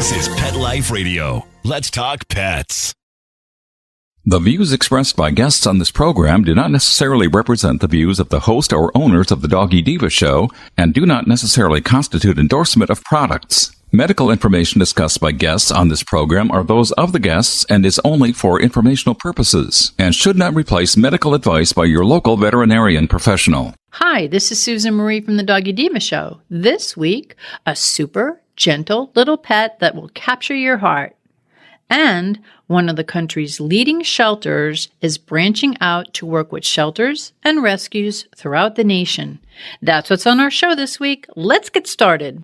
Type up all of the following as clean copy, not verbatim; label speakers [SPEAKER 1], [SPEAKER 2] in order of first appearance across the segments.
[SPEAKER 1] This is Pet Life Radio. Let's talk pets.
[SPEAKER 2] The views expressed by guests on this program do not necessarily represent the views of the host or owners of the Doggy Diva show and do not necessarily constitute endorsement of products. Medical information discussed by guests on this program are those of the guests and is only for informational purposes and should not replace medical advice by your local veterinarian professional.
[SPEAKER 3] Hi, this is Susan Marie from the Doggy Diva show. This week, a super gentle little pet that will capture your heart. And one of the country's leading shelters is branching out to work with shelters and rescues throughout the nation. That's what's on our show this week. Let's get started.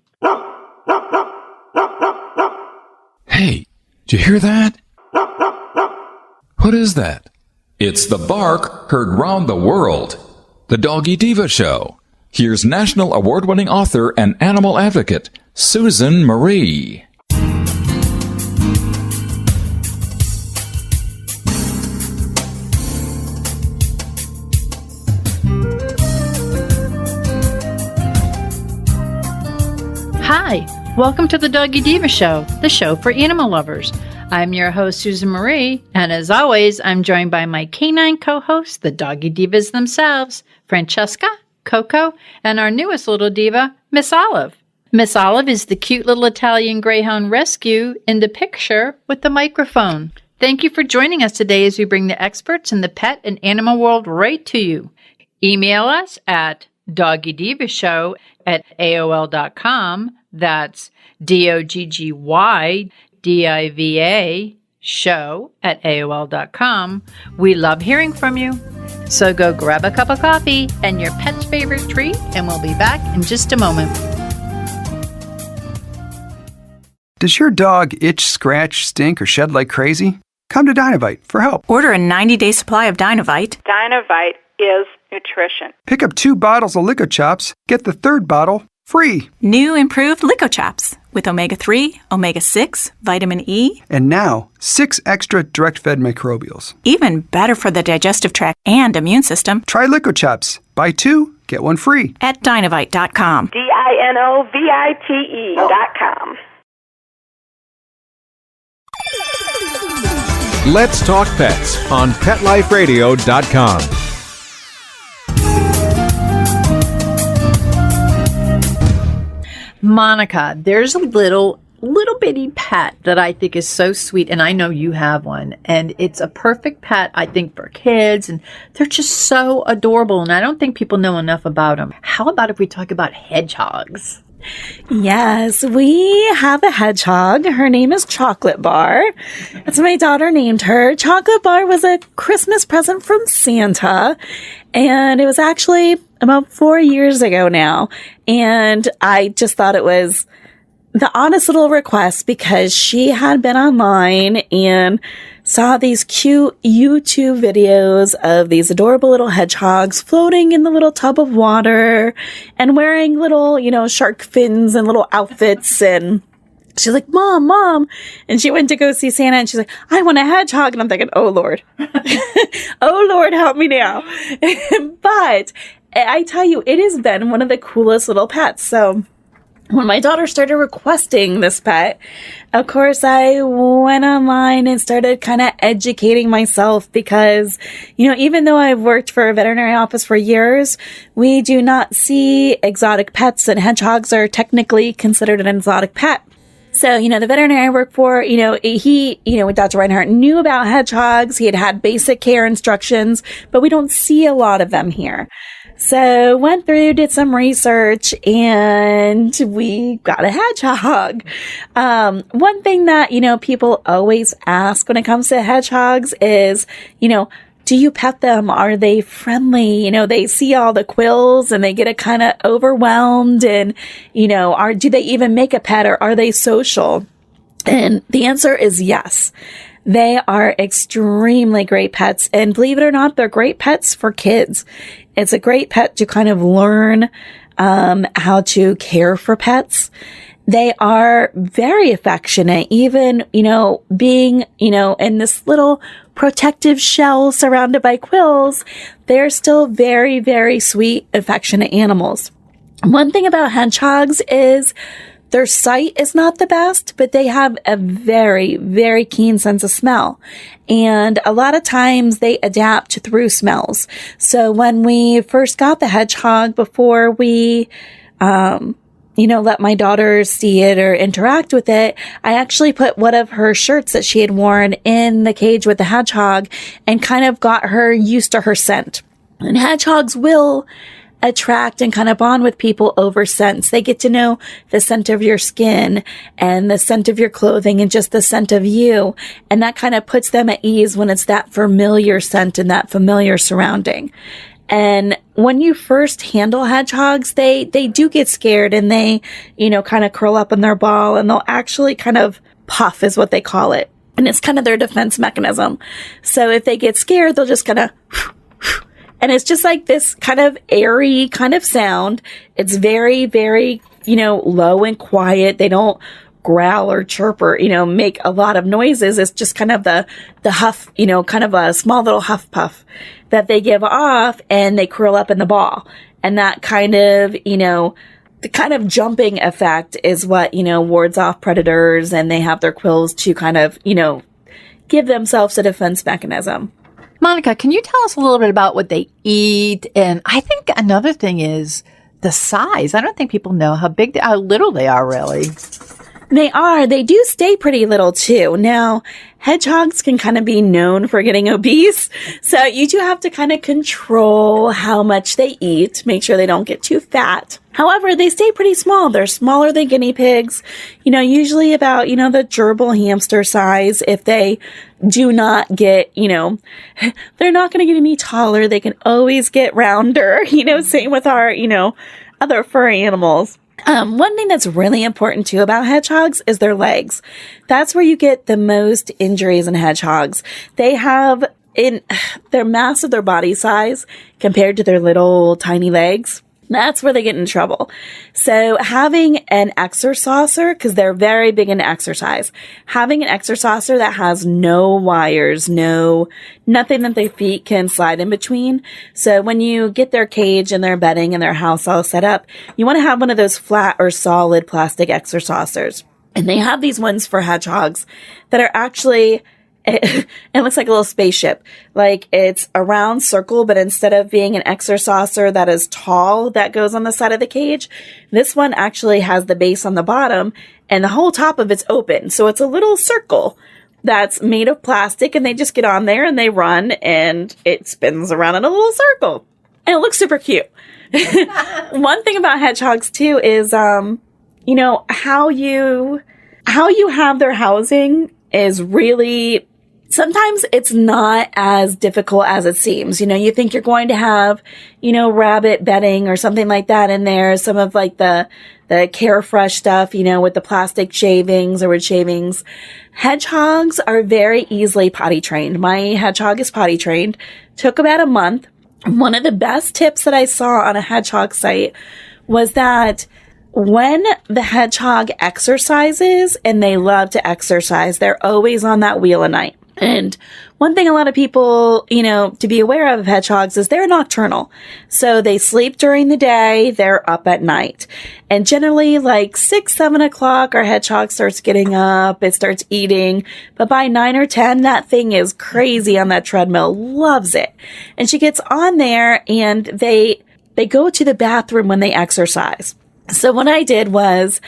[SPEAKER 2] Hey, did you hear that? What is that? It's the bark heard round the world. The Doggy Diva show. Here's national award-winning author and animal advocate, Susan Marie.
[SPEAKER 3] Hi, welcome to the Doggy Diva show, the show for animal lovers. I'm your host, Susan Marie, and as always, I'm joined by my canine co-hosts, the Doggy Divas themselves, Francesca, Coco, and our newest little diva, Miss Olive. Miss Olive is the cute little Italian Greyhound rescue in the picture with the microphone. Thank you for joining us today as we bring the experts in the pet and animal world right to you. Email us at doggydivashow@aol.com. That's DOGGYDIVA show@aol.com. We love hearing from you. So go grab a cup of coffee and your pet's favorite treat, and we'll be back in just a moment.
[SPEAKER 4] Does your dog itch, scratch, stink, or shed like crazy? Come to Dinovite for help.
[SPEAKER 5] Order a 90-day supply of Dinovite.
[SPEAKER 6] Dinovite is nutrition.
[SPEAKER 4] Pick up 2 bottles of Lico Chops. Get the 3rd bottle free.
[SPEAKER 5] New improved Lico Chops with omega-3, omega-6, vitamin E.
[SPEAKER 4] And now, 6 extra direct-fed microbials.
[SPEAKER 5] Even better for the digestive tract and immune system.
[SPEAKER 4] Try Lico Chops. Buy 2, get 1 free.
[SPEAKER 5] At Dinovite.com.
[SPEAKER 6] DINOVITE.com.
[SPEAKER 7] Let's Talk Pets on PetLifeRadio.com.
[SPEAKER 3] Monica, there's a little bitty pet that I think is so sweet, and I know you have one, and it's a perfect pet, I think, for kids, and they're just so adorable, and I don't think people know enough about them. How about if we talk about hedgehogs?
[SPEAKER 8] Yes, we have a hedgehog. Her name is Chocolate Bar. That's what my daughter named her. Chocolate Bar was a Christmas present from Santa, and it was actually about 4 years ago now. And I just thought it was the honest little request because she had been online and saw these cute YouTube videos of these adorable little hedgehogs floating in the little tub of water and wearing little, shark fins and little outfits. And she's like, Mom. And she went to go see Santa and she's like, I want a hedgehog. And I'm thinking, oh, Lord. Oh, Lord, help me now. But I tell you, it has been one of the coolest little pets. So when my daughter started requesting this pet, of course, I went online and started kind of educating myself because, even though I've worked for a veterinary office for years, we do not see exotic pets, and hedgehogs are technically considered an exotic pet. So, the veterinarian I work for, Dr. Reinhardt knew about hedgehogs. He had basic care instructions, but we don't see a lot of them here. So went through, did some research, and we got a hedgehog. One thing that, people always ask when it comes to hedgehogs is, do you pet them? Are they friendly? They see all the quills and they get kind of overwhelmed and, do they even make a pet or are they social? And the answer is yes. They are extremely great pets. And believe it or not, they're great pets for kids. It's a great pet to kind of learn how to care for pets. They are very affectionate, even, being, in this little protective shell surrounded by quills. They're still very, very sweet, affectionate animals. One thing about hedgehogs is Their sight is not the best, but they have a very, very keen sense of smell. And a lot of times they adapt through smells. So when we first got the hedgehog, before we, let my daughter see it or interact with it, I actually put one of her shirts that she had worn in the cage with the hedgehog and kind of got her used to her scent. And hedgehogs will attract and kind of bond with people over scents. They get to know the scent of your skin and the scent of your clothing and just the scent of you. And that kind of puts them at ease when it's that familiar scent and that familiar surrounding. And when you first handle hedgehogs, they do get scared and they, kind of curl up in their ball and they'll actually kind of puff is what they call it. And it's kind of their defense mechanism. So if they get scared, they'll just kind of and it's just like this kind of airy kind of sound. It's very, very, low and quiet. They don't growl or chirp or, make a lot of noises. It's just kind of the huff, kind of a small little huff puff that they give off and they curl up in the ball. And that kind of, the kind of jumping effect is what, wards off predators, and they have their quills to kind of, give themselves a defense mechanism.
[SPEAKER 3] Monica, can you tell us a little bit about what they eat? And I think another thing is the size. I don't think people know how little they are, really.
[SPEAKER 8] They are. They do stay pretty little, too. Now, hedgehogs can kind of be known for getting obese. So you do have to kind of control how much they eat, make sure they don't get too fat. However, they stay pretty small. They're smaller than guinea pigs, usually about, the gerbil hamster size. If they do not get, they're not going to get any taller. They can always get rounder, same with our, other furry animals. One thing that's really important too about hedgehogs is their legs. That's where you get the most injuries in hedgehogs. They have in their mass of their body size compared to their little tiny legs. That's where they get in trouble. So having an exerciser, because they're very big into exercise, having an exerciser that has no wires, nothing that their feet can slide in between. So when you get their cage and their bedding and their house all set up, you want to have one of those flat or solid plastic exercisers. And they have these ones for hedgehogs that are actually, it looks like a little spaceship. Like it's a round circle, but instead of being an exerciser that is tall that goes on the side of the cage, this one actually has the base on the bottom and the whole top of it's open. So it's a little circle that's made of plastic, and they just get on there and they run and it spins around in a little circle. And it looks super cute. One thing about hedgehogs too is, how you have their housing is really, sometimes it's not as difficult as it seems. You think you're going to have, rabbit bedding or something like that in there. Some of like the Carefresh stuff, with the plastic shavings or wood shavings. Hedgehogs are very easily potty trained. My hedgehog is potty trained. Took about a month. One of the best tips that I saw on a hedgehog site was that when the hedgehog exercises, and they love to exercise, they're always on that wheel at night. And one thing a lot of people, to be aware of hedgehogs is they're nocturnal. So they sleep during the day, they're up at night. And generally like 6, 7 o'clock, our hedgehog starts getting up, it starts eating. But by 9 or 10, that thing is crazy on that treadmill, loves it. And she gets on there and they go to the bathroom when they exercise. So what I did was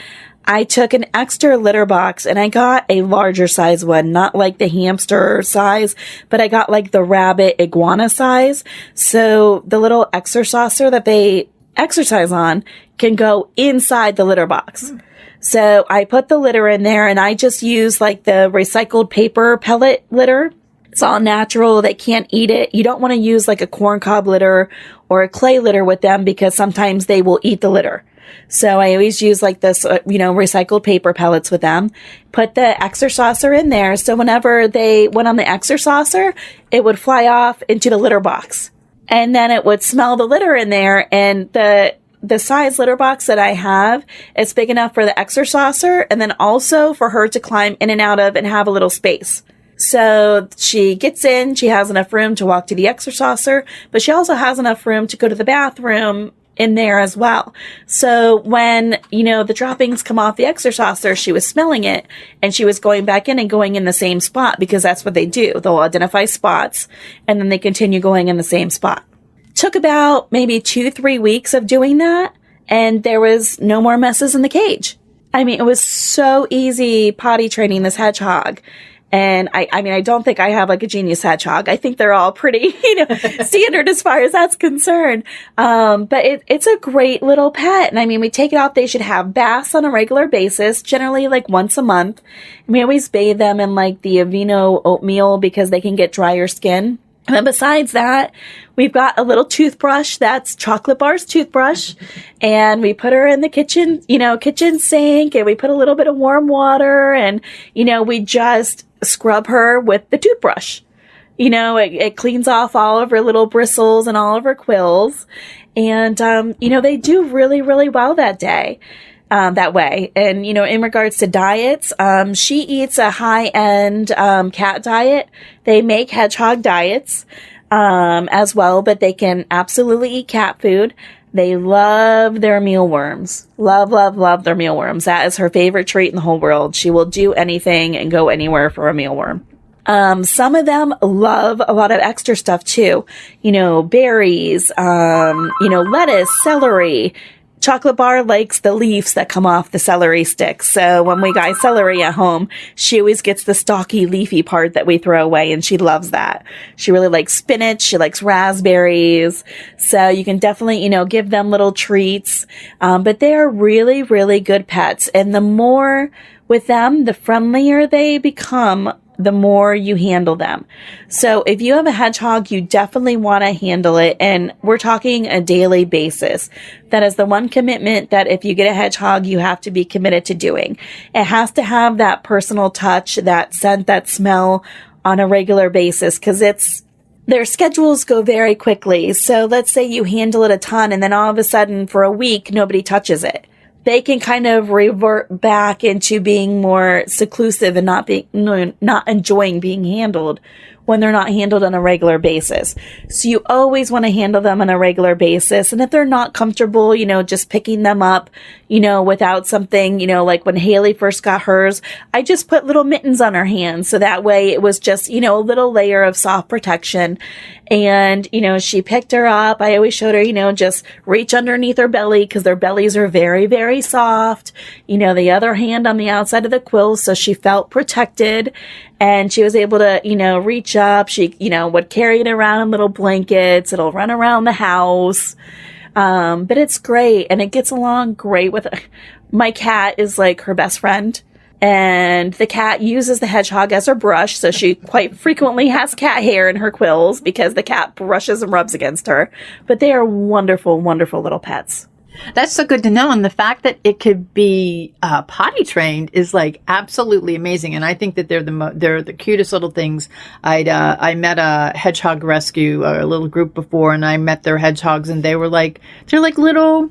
[SPEAKER 8] I took an extra litter box and I got a larger size one, not like the hamster size, but I got like the rabbit iguana size. So the little exerciser that they exercise on can go inside the litter box. So I put the litter in there and I just use like the recycled paper pellet litter. It's all natural. They can't eat it. You don't want to use like a corn cob litter or a clay litter with them because sometimes they will eat the litter. So I always use like this, recycled paper pellets with them. Put the exerciser in there. So whenever they went on the exerciser, it would fly off into the litter box. And then it would smell the litter in there. And the size litter box that I have is big enough for the exerciser and then also for her to climb in and out of and have a little space. So she gets in, she has enough room to walk to the exerciser, but she also has enough room to go to the bathroom in there as well. So when, the droppings come off the Extra saucer, she was smelling it and she was going back in and going in the same spot because that's what they do. They'll identify spots and then they continue going in the same spot. Took about maybe 2-3 weeks of doing that and there was no more messes in the cage. I mean, it was so easy potty training this hedgehog. And I don't think I have like a genius hedgehog. I think they're all pretty, standard as far as that's concerned. But it's a great little pet. And I mean, we take it out. They should have baths on a regular basis, generally like once a month. And we always bathe them in like the Aveeno oatmeal because they can get drier skin. And then besides that, we've got a little toothbrush that's Chocolate Bar's toothbrush. And we put her in the kitchen, kitchen sink, and we put a little bit of warm water and, we just scrub her with the toothbrush. It cleans off all of her little bristles and all of her quills. And, they do really, really well that day. That way. And, in regards to diets, she eats a high-end, cat diet. They make hedgehog diets, as well, but they can absolutely eat cat food. They love their mealworms. Love, love, love their mealworms. That is her favorite treat in the whole world. She will do anything and go anywhere for a mealworm. Some of them love a lot of extra stuff too. Berries, lettuce, celery. Chocolate Bar likes the leaves that come off the celery sticks. So when we buy celery at home, she always gets the stalky, leafy part that we throw away, and she loves that. She really likes spinach. She likes raspberries. So you can definitely, give them little treats. But they are really, really good pets. And the more with them, the friendlier they become, the more you handle them. So if you have a hedgehog, you definitely want to handle it. And we're talking a daily basis. That is the one commitment that if you get a hedgehog, you have to be committed to doing. It has to have that personal touch, that scent, that smell on a regular basis, because their schedules go very quickly. So let's say you handle it a ton and then all of a sudden for a week, nobody touches it. They can kind of revert back into being more seclusive and not enjoying being handled when they're not handled on a regular basis. So you always want to handle them on a regular basis. And if they're not comfortable, just picking them up, without something, like when Haley first got hers, I just put little mittens on her hands. So that way it was just, a little layer of soft protection. And, she picked her up. I always showed her, just reach underneath her belly because their bellies are very, very soft. The other hand on the outside of the quills. So she felt protected and she was able to, reach up. She, would carry it around in little blankets. It'll run around the house. But it's great and it gets along great with my cat is like her best friend. And the cat uses the hedgehog as her brush, so she quite frequently has cat hair in her quills because the cat brushes and rubs against her. But they are wonderful, wonderful little pets.
[SPEAKER 3] That's so good to know. And the fact that it could be potty trained is like absolutely amazing. And I think that they're the cutest little things. I met a hedgehog rescue, a little group before, and I met their hedgehogs, and they're like little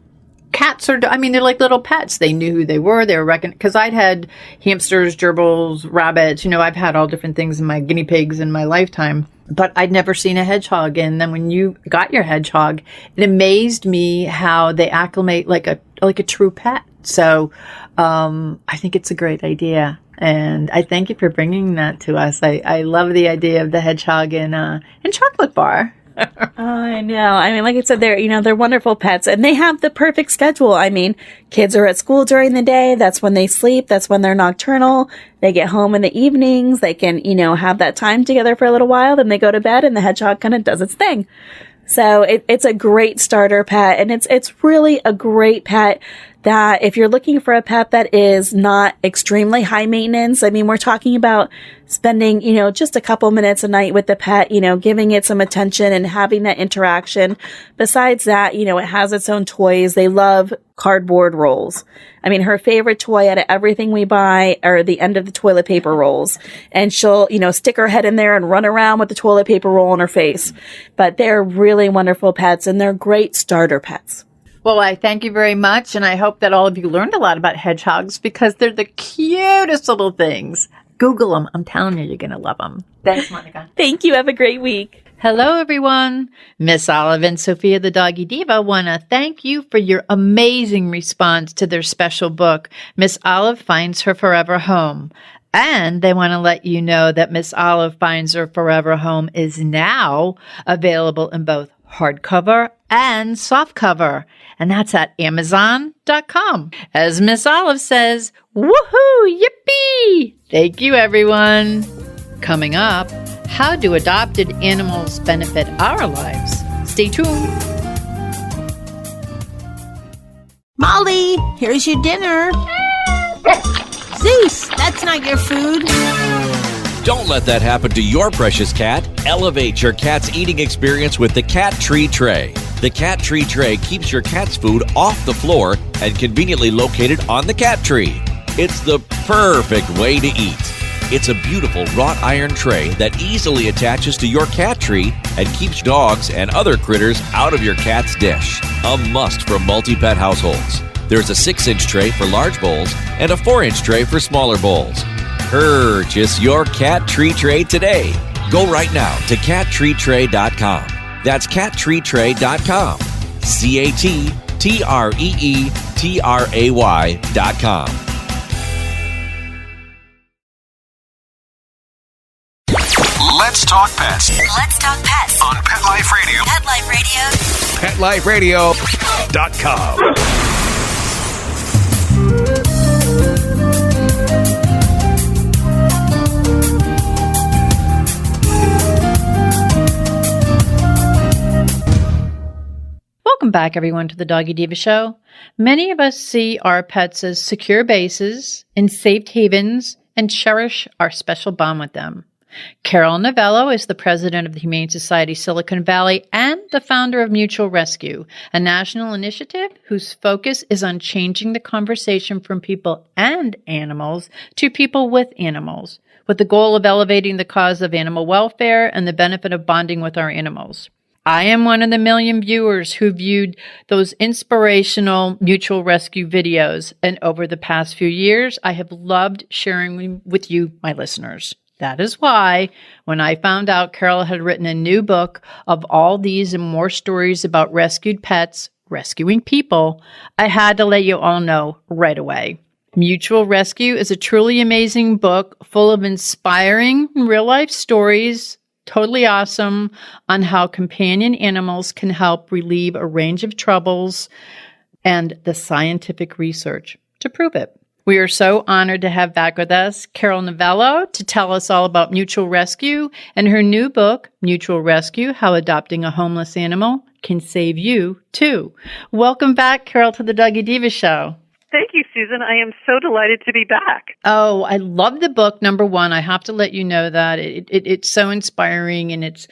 [SPEAKER 3] cats they're like little pets. They knew who they were. They were because I'd had hamsters, gerbils, rabbits. I've had all different things in my guinea pigs in my lifetime, but I'd never seen a hedgehog. And then when you got your hedgehog, it amazed me how they acclimate like a true pet. So, I think it's a great idea. And I thank you for bringing that to us. I love the idea of the hedgehog and Chocolate Bar.
[SPEAKER 8] Oh, I know. Like I said, they're wonderful pets and they have the perfect schedule. Kids are at school during the day. That's when they sleep. That's when they're nocturnal. They get home in the evenings. They can, have that time together for a little while. Then they go to bed and the hedgehog kind of does its thing. So it's a great starter pet and it's really a great pet that if you're looking for a pet that is not extremely high maintenance, we're talking about spending, just a couple minutes a night with the pet, giving it some attention and having that interaction. Besides that, it has its own toys. They love cardboard rolls. Her favorite toy out of everything we buy are the end of the toilet paper rolls. And she'll, stick her head in there and run around with the toilet paper roll on her face. But they're really wonderful pets and they're great starter pets.
[SPEAKER 3] Well, I thank you very much, and I hope that all of you learned a lot about hedgehogs because they're the cutest little things. Google them. I'm telling you, you're going to love them. Thanks, Monica.
[SPEAKER 8] Thank you. Have a great week.
[SPEAKER 3] Hello, everyone. Miss Olive and Sophia the Doggy Diva want to thank you for your amazing response to their special book, Miss Olive Finds Her Forever Home. And they want to let you know that Miss Olive Finds Her Forever Home is now available in both hardcover and softcover. And that's at Amazon.com. As Miss Olive says, woohoo, yippee! Thank you, everyone. Coming up, how do adopted animals benefit our lives? Stay tuned.
[SPEAKER 9] Molly, here's your dinner. Zeus, that's not your food.
[SPEAKER 10] Don't let that happen to your precious cat. Elevate your cat's eating experience with the Cat Tree Tray. The Cat Tree Tray keeps your cat's food off the floor and conveniently located on the cat tree. It's the perfect way to eat. It's a beautiful wrought iron tray that easily attaches to your cat tree and keeps dogs and other critters out of your cat's dish. A must for multi-pet households. There's a 6-inch tray for large bowls and a 4-inch tray for smaller bowls. Purchase your Cat Tree Tray today. Go right now to cattreetray.com. That's cattreetray.com. CATTREETRAY.com.
[SPEAKER 1] Let's talk pets
[SPEAKER 11] Let's talk pets
[SPEAKER 1] on Pet Life Radio.
[SPEAKER 11] Pet Life Radio.
[SPEAKER 1] PetLifeRadio.com.
[SPEAKER 3] Welcome back, everyone, to the Doggy Diva Show. Many of us see our pets as secure bases and safe havens and cherish our special bond with them. Carol Novello is the president of the Humane Society Silicon Valley and the founder of Mutual Rescue, a national initiative whose focus is on changing the conversation from people and animals to people with animals, with the goal of elevating the cause of animal welfare and the benefit of bonding with our animals. I am one of the million viewers who viewed those inspirational Mutual Rescue videos, and over the past few years, I have loved sharing with you, my listeners. That is why, when I found out Carol had written a new book of all these and more stories about rescued pets, rescuing people, I had to let you all know right away. Mutual Rescue is a truly amazing book full of inspiring real-life stories, totally awesome, on how companion animals can help relieve a range of troubles and the scientific research to prove it. We are so honored to have back with us Carol Novello to tell us all about Mutual Rescue and her new book, Mutual Rescue, How Adopting a Homeless Animal Can Save You, Too. Welcome back, Carol, to the Doggy Diva Show.
[SPEAKER 6] Thank you, Susan. I am so delighted to be back.
[SPEAKER 3] Oh, I love the book, number one. I have to let you know that. It's so inspiring, and it's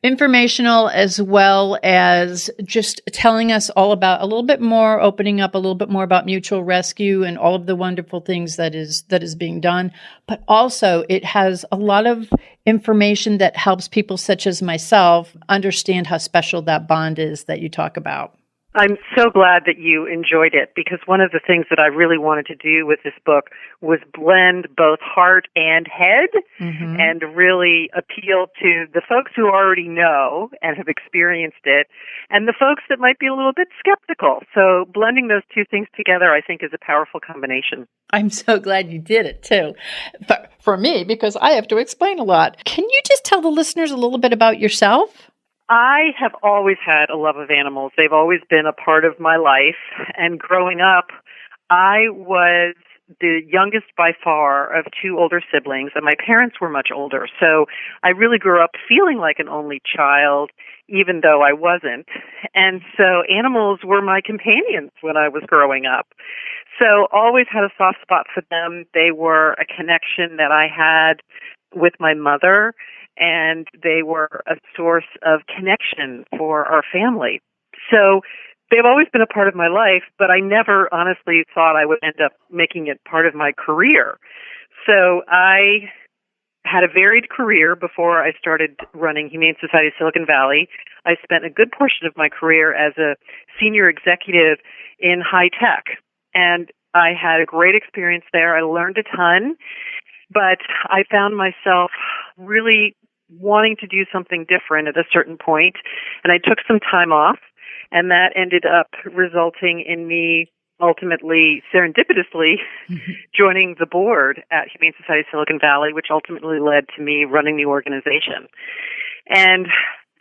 [SPEAKER 3] informational as well as just telling us all about a little bit more, opening up a little bit more about Mutual Rescue and all of the wonderful things that is being done. But also it has a lot of information that helps people such as myself understand how special that bond is that you talk about.
[SPEAKER 6] I'm so glad that you enjoyed it, because one of the things that I really wanted to do with this book was blend both heart and head, and really appeal to the folks who already know and have experienced it, and the folks that might be a little bit skeptical. So blending those two things together, I think, is a powerful combination.
[SPEAKER 3] I'm so glad you did it, too. For me, because I have to explain a lot. Can you just tell the listeners a little bit about yourself?
[SPEAKER 6] I have always had a love of animals. They've always been a part of my life. And growing up, I was the youngest by far of two older siblings, and my parents were much older. So I really grew up feeling like an only child, even though I wasn't. And so animals were my companions when I was growing up. So always had a soft spot for them. They were a connection that I had with my mother, and they were a source of connection for our family. So they've always been a part of my life, but I never honestly thought I would end up making it part of my career. So I had a varied career before I started running Humane Society Silicon Valley. I spent a good portion of my career as a senior executive in high tech, and I had a great experience there. I learned a ton, but I found myself really wanting to do something different at a certain point, and I took some time off, and that ended up resulting in me ultimately, serendipitously, joining the board at Humane Society Silicon Valley, which ultimately led to me running the organization. And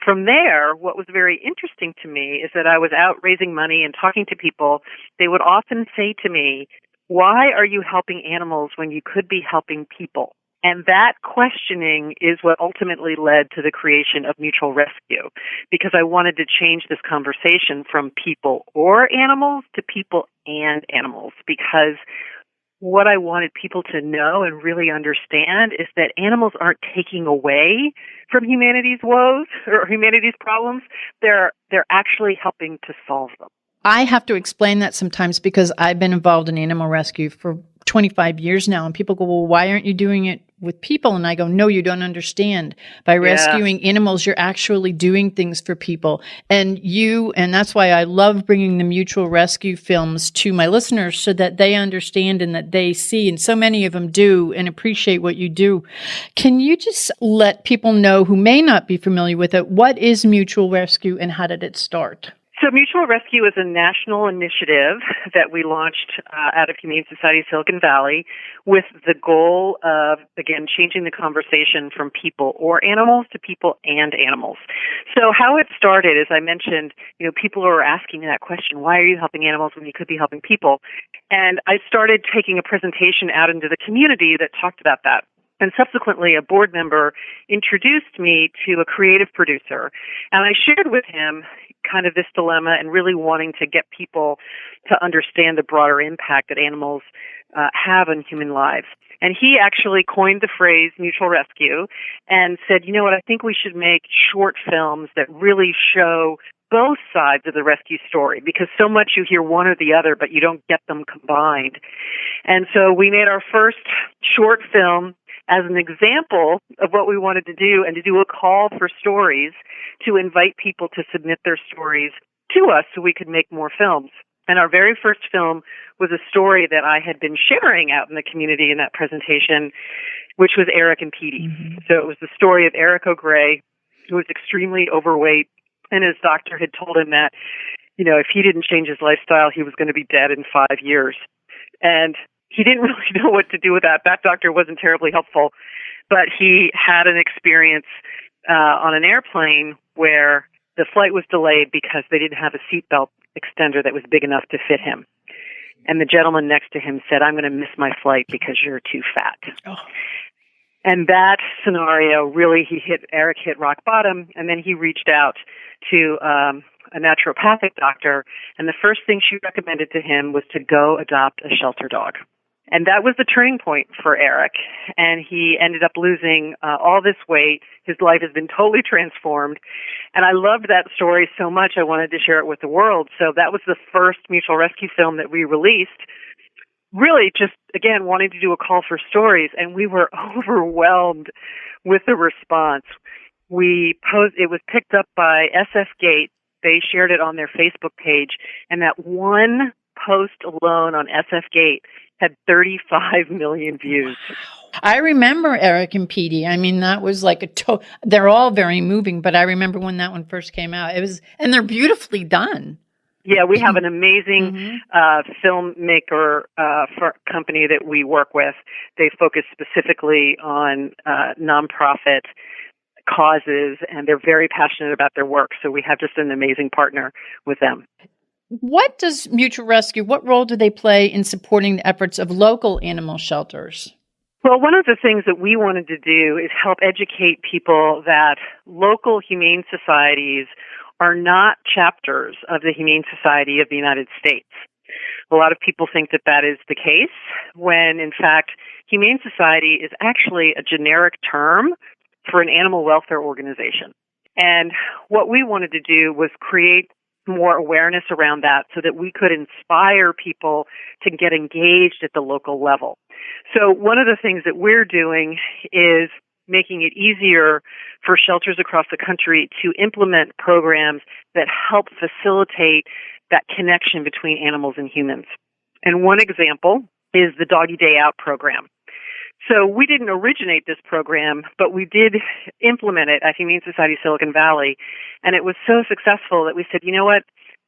[SPEAKER 6] from there, what was very interesting to me is that I was out raising money and talking to people. They would often say to me, "Why are you helping animals when you could be helping people?" And that questioning is what ultimately led to the creation of Mutual Rescue, because I wanted to change this conversation from people or animals to people and animals, because what I wanted people to know and really understand is that animals aren't taking away from humanity's woes or humanity's problems. They're actually helping to solve them.
[SPEAKER 3] I have to explain that sometimes because I've been involved in animal rescue for 25 years now, and people go, "Well, why aren't you doing it with people?" And I go, "No, you don't understand. By rescuing animals, you're actually doing things for people." And that's why I love bringing the Mutual Rescue films to my listeners so that they understand and that they see, and so many of them do and appreciate what you do. Can you just let people know who may not be familiar with it, what is Mutual Rescue and how did it start?
[SPEAKER 6] So Mutual Rescue is a national initiative that we launched out of Humane Society Silicon Valley with the goal of, again, changing the conversation from people or animals to people and animals. So how it started, as I mentioned, people are asking that question, why are you helping animals when you could be helping people? And I started taking a presentation out into the community that talked about that. And subsequently, a board member introduced me to a creative producer. And I shared with him kind of this dilemma and really wanting to get people to understand the broader impact that animals have on human lives. And he actually coined the phrase Mutual Rescue and said, "You know what, I think we should make short films that really show both sides of the rescue story, because so much you hear one or the other, but you don't get them combined." And so we made our first short film as an example of what we wanted to do, and to do a call for stories to invite people to submit their stories to us so we could make more films. And our very first film was a story that I had been sharing out in the community in that presentation, which was Eric and Petey. Mm-hmm. So it was the story of Eric O'Gray, who was extremely overweight, and his doctor had told him that, if he didn't change his lifestyle, he was going to be dead in 5 years. And he didn't really know what to do with that. That doctor wasn't terribly helpful, but he had an experience on an airplane where the flight was delayed because they didn't have a seatbelt extender that was big enough to fit him. And the gentleman next to him said, "I'm going to miss my flight because you're too fat." Oh. And that scenario really, Eric hit rock bottom, and then he reached out to a naturopathic doctor, and the first thing she recommended to him was to go adopt a shelter dog. And that was the turning point for Eric, and he ended up losing all this weight. His life has been totally transformed, and I loved that story so much I wanted to share it with the world. So that was the first Mutual Rescue film that we released, really just, again, wanting to do a call for stories, and we were overwhelmed with the response. It was picked up by SF Gate. They shared it on their Facebook page, and that one post alone on SF Gate had 35 million views.
[SPEAKER 3] I remember Eric and Petey. I mean, that was like they're all very moving, but I remember when that one first came out. And they're beautifully done.
[SPEAKER 6] Yeah, we have an amazing filmmaker company that we work with. They focus specifically on nonprofit causes, and they're very passionate about their work. So we have just an amazing partner with them.
[SPEAKER 3] What role do they play in supporting the efforts of local animal shelters?
[SPEAKER 6] Well, one of the things that we wanted to do is help educate people that local humane societies are not chapters of the Humane Society of the United States. A lot of people think that that is the case, when in fact, Humane Society is actually a generic term for an animal welfare organization. And what we wanted to do was create more awareness around that so that we could inspire people to get engaged at the local level. So one of the things that we're doing is making it easier for shelters across the country to implement programs that help facilitate that connection between animals and humans. And one example is the Doggy Day Out program. So we didn't originate this program, but we did implement it at Humane Society Silicon Valley. And it was so successful that we said, you know what?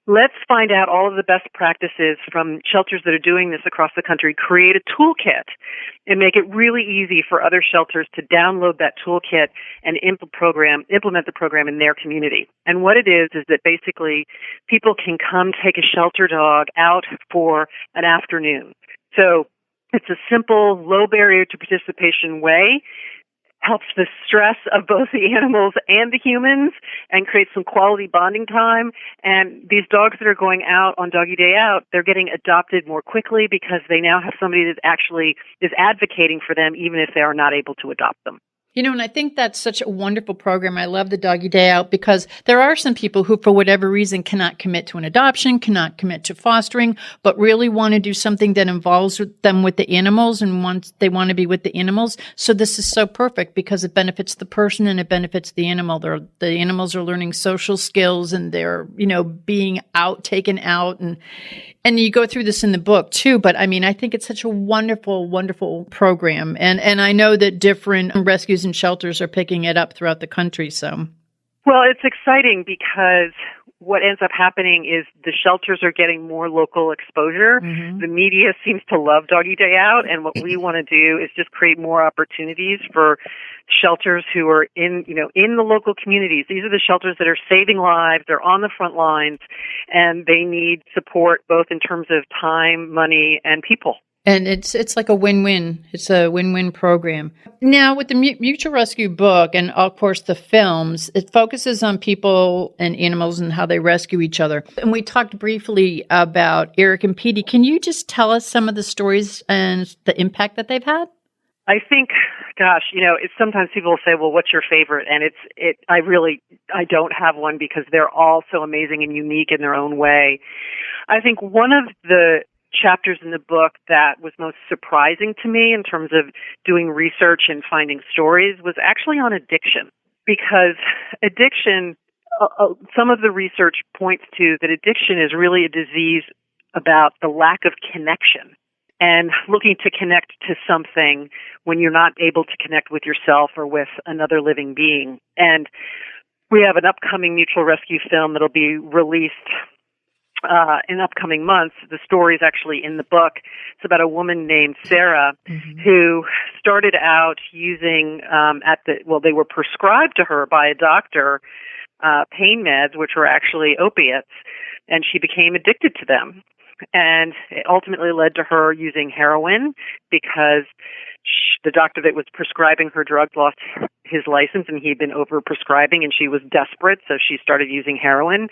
[SPEAKER 6] Let's find out all of the best practices from shelters that are doing this across the country, create a toolkit, and make it really easy for other shelters to download that toolkit and implement the program in their community. And what it is that basically people can come take a shelter dog out for an afternoon. So it's a simple, low barrier to participation way, helps the stress of both the animals and the humans, and creates some quality bonding time. And these dogs that are going out on Doggy Day Out, they're getting adopted more quickly because they now have somebody that actually is advocating for them, even if they are not able to adopt them.
[SPEAKER 3] You know, and I think that's such a wonderful program. I love the Doggy Day Out because there are some people who, for whatever reason, cannot commit to an adoption, cannot commit to fostering, but really want to do something that involves them with the animals and they want to be with the animals. So this is so perfect because it benefits the person and it benefits the animal. The animals are learning social skills and they're, being out, taken out. And you go through this in the book too, but I mean, I think it's such a wonderful, wonderful program. And I know that different rescues and shelters are picking it up throughout the country. So,
[SPEAKER 6] well, it's exciting because what ends up happening is the shelters are getting more local exposure. Mm-hmm. The media seems to love Doggy Day Out, and what we want to do is just create more opportunities for shelters who are in the local communities. These are the shelters that are saving lives. They're on the front lines, and they need support both in terms of time, money, and people.
[SPEAKER 3] And it's like a win-win. It's a win-win program. Now, with the Mutual Rescue book and, of course, the films, it focuses on people and animals and how they rescue each other. And we talked briefly about Eric and Petey. Can you just tell us some of the stories and the impact that they've had?
[SPEAKER 6] I think, it's sometimes people will say, well, what's your favorite? And I don't have one because they're all so amazing and unique in their own way. I think one of the chapters in the book that was most surprising to me in terms of doing research and finding stories was actually on addiction, because addiction, some of the research points to that addiction is really a disease about the lack of connection and looking to connect to something when you're not able to connect with yourself or with another living being. And we have an upcoming Mutual Rescue film that'll be released in upcoming months. The story is actually in the book. It's about a woman named Sarah who started out using they were prescribed to her by a doctor pain meds, which were actually opiates, and she became addicted to them. And it ultimately led to her using heroin because the doctor that was prescribing her drugs lost his license and he'd been over-prescribing, and she was desperate, so she started using heroin.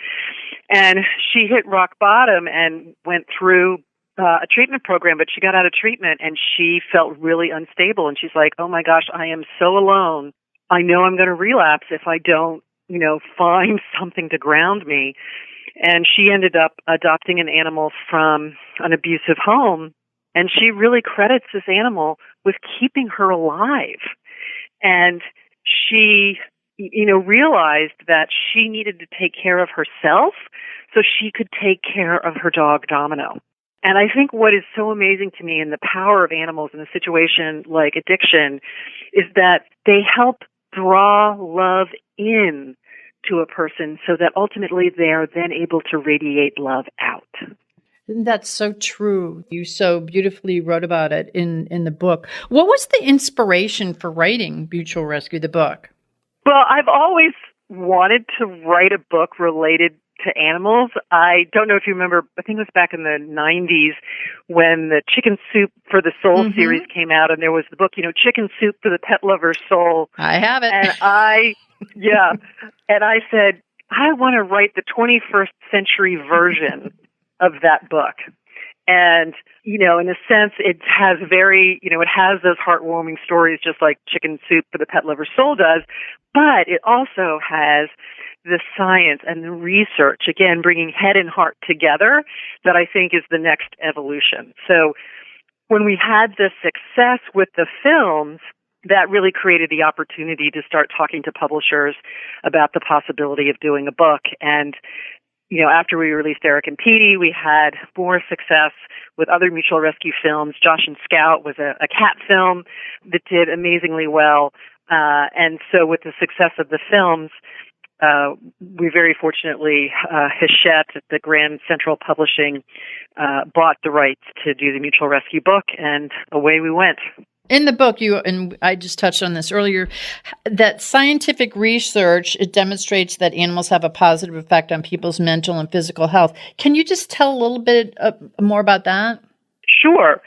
[SPEAKER 6] And she hit rock bottom and went through a treatment program, but she got out of treatment and she felt really unstable. And she's like, oh my gosh, I am so alone. I know I'm going to relapse if I don't, find something to ground me. And she ended up adopting an animal from an abusive home. And she really credits this animal with keeping her alive. And she, realized that she needed to take care of herself so she could take care of her dog, Domino. And I think what is so amazing to me in the power of animals in a situation like addiction is that they help draw love in to a person so that ultimately they are then able to radiate love out.
[SPEAKER 3] That's so true. You so beautifully wrote about it in the book. What was the inspiration for writing Mutual Rescue, the book?
[SPEAKER 6] Well, I've always wanted to write a book related to animals. I don't know if you remember, I think it was back in the 90s when the Chicken Soup for the Soul series came out, and there was the book, Chicken Soup for the Pet Lover's Soul.
[SPEAKER 3] I have it.
[SPEAKER 6] And and I said, I want to write the 21st century version of that book. And, in a sense, it has it has those heartwarming stories just like Chicken Soup for the Pet Lover's Soul does, but it also has the science and the research, again, bringing head and heart together, that I think is the next evolution. So when we had the success with the films, that really created the opportunity to start talking to publishers about the possibility of doing a book. And after we released Eric and Petey, we had more success with other mutual rescue films. Josh and Scout was a cat film that did amazingly well. And so with the success of the films, we very fortunately, Hachette at the Grand Central Publishing bought the rights to do the mutual rescue book, and away we went.
[SPEAKER 3] In the book, and I just touched on this earlier, that scientific research, it demonstrates that animals have a positive effect on people's mental and physical health. Can you just tell a little bit more about that?
[SPEAKER 6] Sure.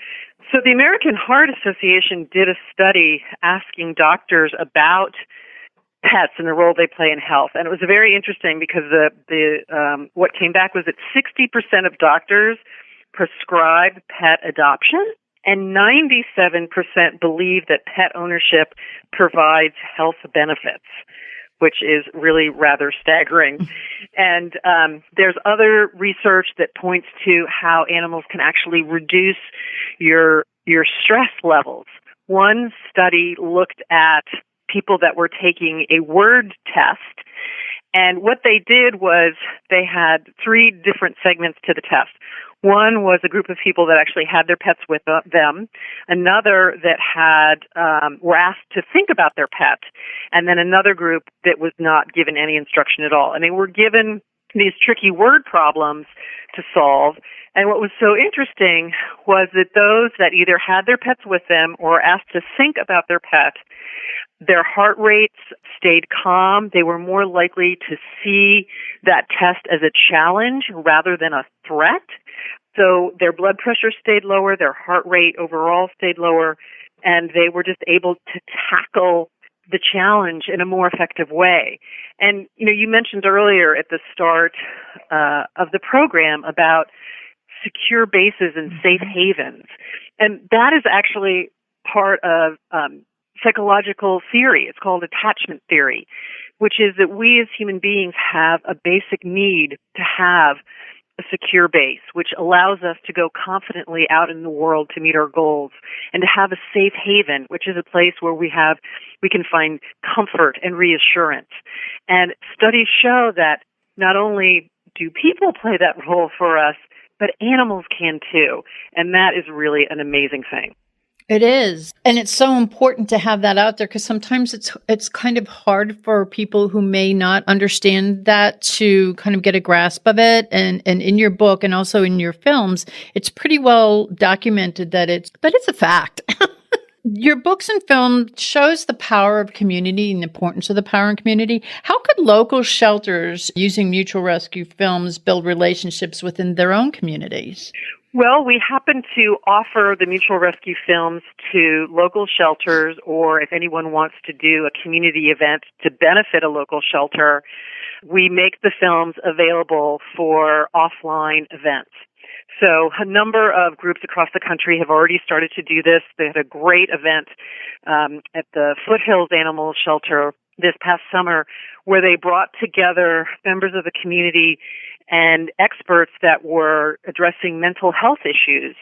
[SPEAKER 6] So the American Heart Association did a study asking doctors about pets and the role they play in health. And it was very interesting because what came back was that 60% of doctors prescribe pet adoption, and 97% believe that pet ownership provides health benefits, which is really rather staggering. And there's other research that points to how animals can actually reduce your stress levels. One study looked at people that were taking a word test, and what they did was they had 3 different segments to the test. One was a group of people that actually had their pets with them, another that were asked to think about their pet, and then another group that was not given any instruction at all. And they were given these tricky word problems to solve. And what was so interesting was that those that either had their pets with them or were asked to think about their pet, their heart rates stayed calm. They were more likely to see that test as a challenge rather than a threat. So their blood pressure stayed lower, their heart rate overall stayed lower, and they were just able to tackle the challenge in a more effective way. And, you mentioned earlier at the start of the program about secure bases and safe havens. And that is actually part of psychological theory. It's called attachment theory, which is that we as human beings have a basic need to have a secure base, which allows us to go confidently out in the world to meet our goals, and to have a safe haven, which is a place where we can find comfort and reassurance. And studies show that not only do people play that role for us, but animals can too. And that is really an amazing thing.
[SPEAKER 3] It is. And it's so important to have that out there, because sometimes it's kind of hard for people who may not understand that to kind of get a grasp of it. And in your book and also in your films, it's pretty well documented that it's a fact. Your books and film shows the power of community and the importance of the power in community. How could local shelters using mutual rescue films build relationships within their own communities?
[SPEAKER 6] Well, we happen to offer the mutual rescue films to local shelters, or if anyone wants to do a community event to benefit a local shelter, we make the films available for offline events. So a number of groups across the country have already started to do this. They had a great event at the Foothills Animal Shelter this past summer, where they brought together members of the community and experts that were addressing mental health issues,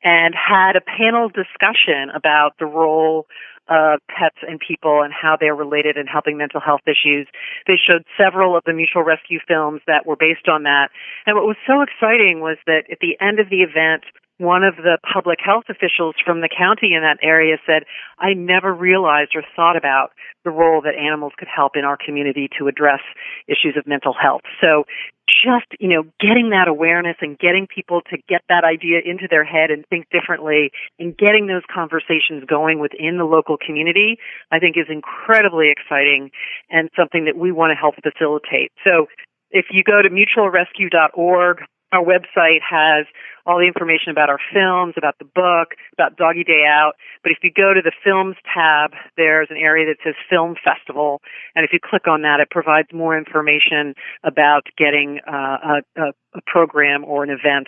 [SPEAKER 6] and had a panel discussion about the role of pets and people and how they're related in helping mental health issues. They showed several of the mutual rescue films that were based on that. And what was so exciting was that at the end of the event, one of the public health officials from the county in that area said, "I never realized or thought about the role that animals could help in our community to address issues of mental health." So just, getting that awareness and getting people to get that idea into their head and think differently, and getting those conversations going within the local community, I think is incredibly exciting and something that we want to help facilitate. So if you go to mutualrescue.org, our website has all the information about our films, about the book, about Doggy Day Out. But if you go to the Films tab, there's an area that says Film Festival. And if you click on that, it provides more information about getting a program or an event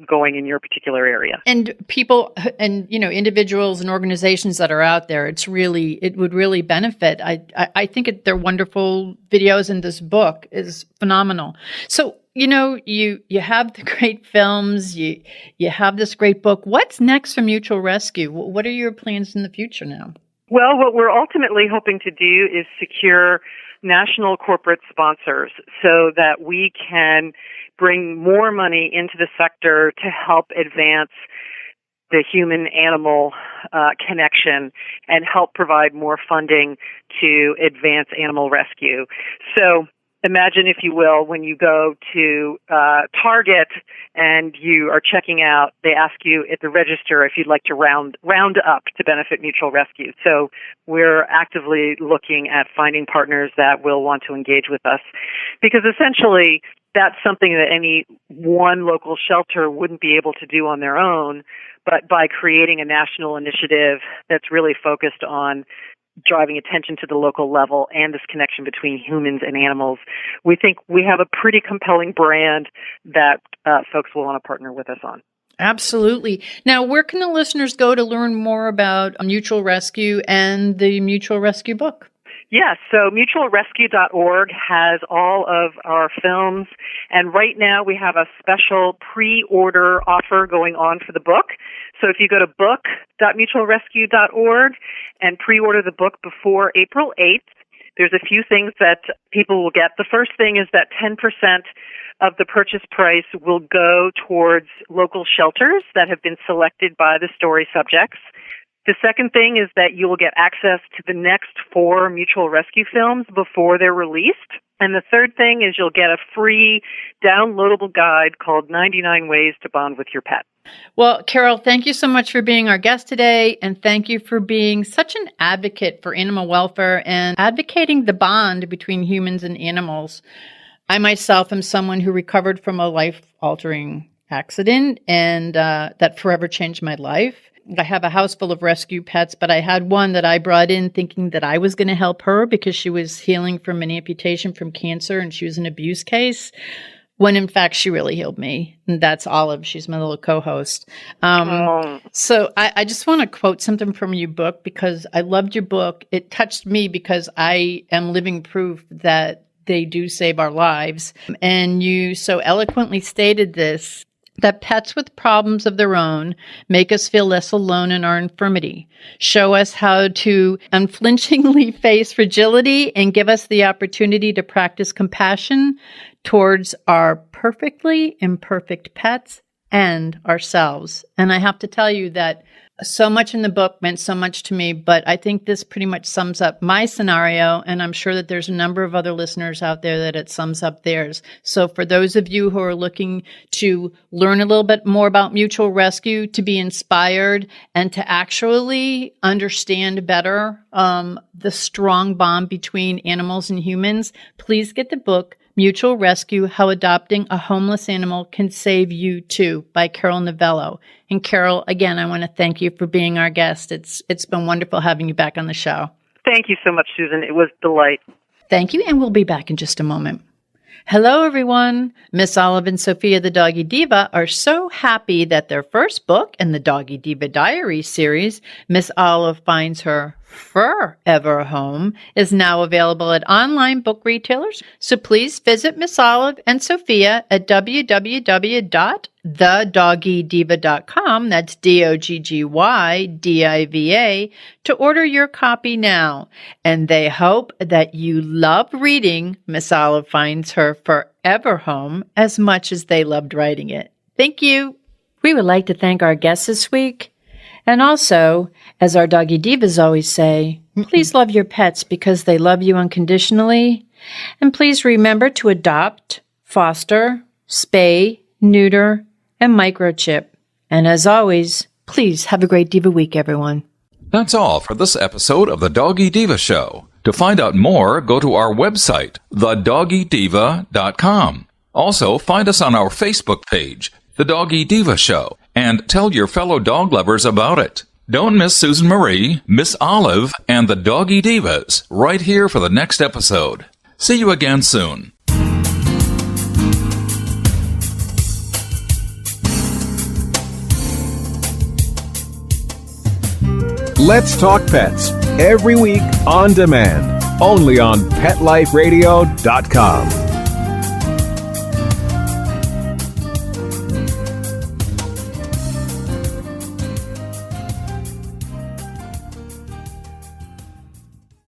[SPEAKER 6] going in your particular area.
[SPEAKER 3] And people and, individuals and organizations that are out there, it would really benefit. I think they're wonderful videos, and this book is phenomenal. So, you have the great films, you have this great book. What's next for Mutual Rescue? What are your plans in the future now?
[SPEAKER 6] Well, what we're ultimately hoping to do is secure national corporate sponsors so that we can bring more money into the sector to help advance the human-animal connection and help provide more funding to advance animal rescue. So imagine, if you will, when you go to Target and you are checking out, they ask you at the register if you'd like to round up to benefit mutual rescue. So we're actively looking at finding partners that will want to engage with us, because essentially that's something that any one local shelter wouldn't be able to do on their own. But by creating a national initiative that's really focused on driving attention to the local level and this connection between humans and animals, we think we have a pretty compelling brand that folks will want to partner with us on.
[SPEAKER 3] Absolutely. Now, where can the listeners go to learn more about Mutual Rescue and the Mutual Rescue book?
[SPEAKER 6] Yes, so mutualrescue.org has all of our films, and right now we have a special pre-order offer going on for the book. So if you go to book.mutualrescue.org and pre-order the book before April 8th, there's a few things that people will get. The first thing is that 10% of the purchase price will go towards local shelters that have been selected by the story subjects. The second thing is that you will get access to the next 4 Mutual Rescue films before they're released. And the third thing is you'll get a free downloadable guide called 99 Ways to Bond with Your Pet.
[SPEAKER 3] Well, Carol, thank you so much for being our guest today, and thank you for being such an advocate for animal welfare and advocating the bond between humans and animals. I myself am someone who recovered from a life-altering accident, and that forever changed my life. I have a house full of rescue pets, but I had one that I brought in thinking that I was going to help her because she was healing from an amputation from cancer and she was an abuse case, when in fact she really healed me. And that's Olive. She's my little co-host. So I just want to quote something from your book because I loved your book. It touched me because I am living proof that they do save our lives. And you so eloquently stated this, that pets with problems of their own make us feel less alone in our infirmity, show us how to unflinchingly face fragility, and give us the opportunity to practice compassion towards our perfectly imperfect pets and ourselves. And I have to tell you that so much in the book meant so much to me, but I think this pretty much sums up my scenario, and I'm sure that there's a number of other listeners out there that it sums up theirs. So for those of you who are looking to learn a little bit more about Mutual Rescue, to be inspired, and to actually understand better the strong bond between animals and humans, please get the book, Mutual Rescue, How Adopting a Homeless Animal Can Save You Too, by Carol Novello. And Carol, again, I want to thank you for being our guest. It's been wonderful having you back on the show.
[SPEAKER 6] Thank you so much, Susan. It was a delight.
[SPEAKER 3] Thank you, and we'll be back in just a moment. Hello, everyone. Miss Olive and Sophia, the Doggy Diva, are so happy that their first book in the Doggy Diva Diary series, Miss Olive Finds Her Forever Home, is now available at online book retailers. So please visit Miss Olive and Sophia at www.thedoggydiva.com. That's DOGGYDIVA to order your copy now. And they hope that you love reading Miss Olive Finds Her Forever Home as much as they loved writing it. Thank you. We would like to thank our guests this week. And also, as our Doggy Divas always say, please love your pets because they love you unconditionally. And please remember to adopt, foster, spay, neuter, and microchip. And as always, please have a great Diva week, everyone.
[SPEAKER 2] That's all for this episode of The Doggy Diva Show. To find out more, go to our website, thedoggydiva.com. Also, find us on our Facebook page, The Doggy Diva Show, and tell your fellow dog lovers about it. Don't miss Susan Marie, Miss Olive, and the Doggy Divas right here for the next episode. See you again soon.
[SPEAKER 7] Let's Talk Pets, every week on demand, only on PetLifeRadio.com.